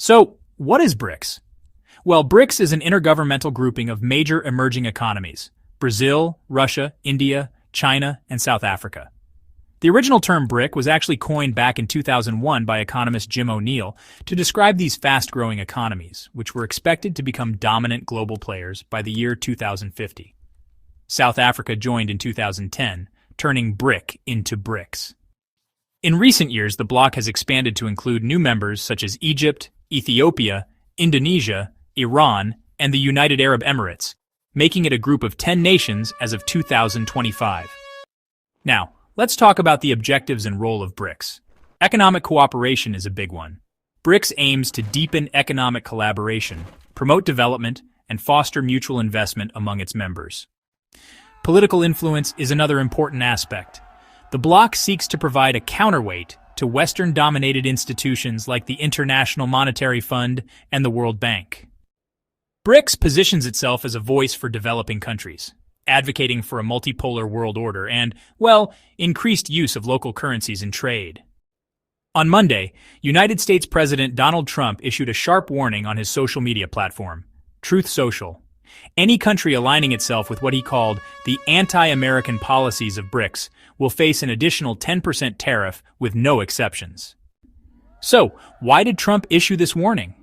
So, what is BRICS? Well, BRICS is an intergovernmental grouping of major emerging economies: Brazil, Russia, India, China, and South Africa. The original term BRIC was actually coined back in 2001 by economist Jim O'Neill to describe these fast-growing economies, which were expected to become dominant global players by the year 2050. South Africa joined in 2010, turning BRIC into BRICS. In recent years, the bloc has expanded to include new members such as Egypt, Ethiopia, Indonesia, Iran, and the United Arab Emirates, making it a group of 10 nations as of 2025. Now, let's talk about the objectives and role of BRICS. Economic cooperation is a big one. BRICS aims to deepen economic collaboration, promote development, and foster mutual investment among its members. Political influence is another important aspect. The bloc seeks to provide a counterweight to Western-dominated institutions like the International Monetary Fund and the World Bank. BRICS positions itself as a voice for developing countries, advocating for a multipolar world order and, well, increased use of local currencies in trade. On Monday, United States President Donald Trump issued a sharp warning on his social media platform, Truth Social. Any country aligning itself with what he called the anti-American policies of BRICS will face an additional 10% tariff with no exceptions. So, why did Trump issue this warning?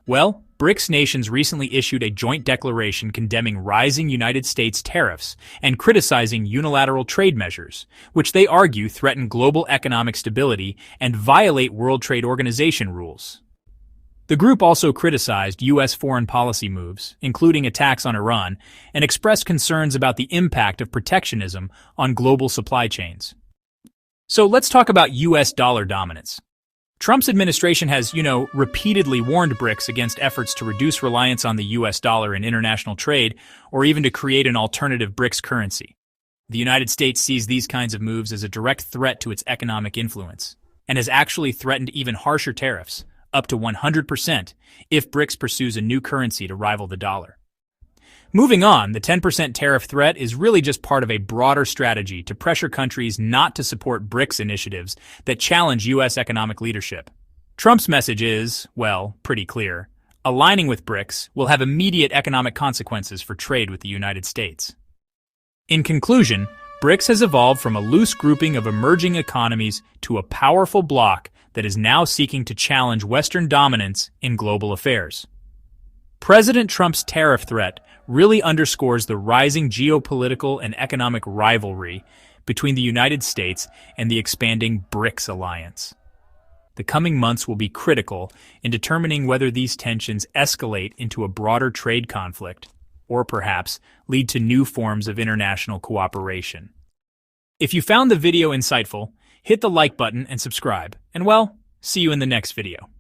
Well, BRICS nations recently issued a joint declaration condemning rising United States tariffs and criticizing unilateral trade measures, which they argue threaten global economic stability and violate World Trade Organization rules. The group also criticized U.S. foreign policy moves, including attacks on Iran, and expressed concerns about the impact of protectionism on global supply chains. So let's talk about U.S. dollar dominance. Trump's administration has, repeatedly warned BRICS against efforts to reduce reliance on the U.S. dollar in international trade or even to create an alternative BRICS currency. The United States sees these kinds of moves as a direct threat to its economic influence and has actually threatened even harsher tariffs, up to 100%, if BRICS pursues a new currency to rival the dollar. Moving on, the 10% tariff threat is really just part of a broader strategy to pressure countries not to support BRICS initiatives that challenge U.S. economic leadership. Trump's message is, well, pretty clear. Aligning with BRICS will have immediate economic consequences for trade with the United States. In conclusion, BRICS has evolved from a loose grouping of emerging economies to a powerful bloc that is now seeking to challenge Western dominance in global affairs. President Trump's tariff threat really underscores the rising geopolitical and economic rivalry between the United States and the expanding BRICS alliance. The coming months will be critical in determining whether these tensions escalate into a broader trade conflict or perhaps lead to new forms of international cooperation. If you found the video insightful, hit the like button and subscribe, and well, see you in the next video.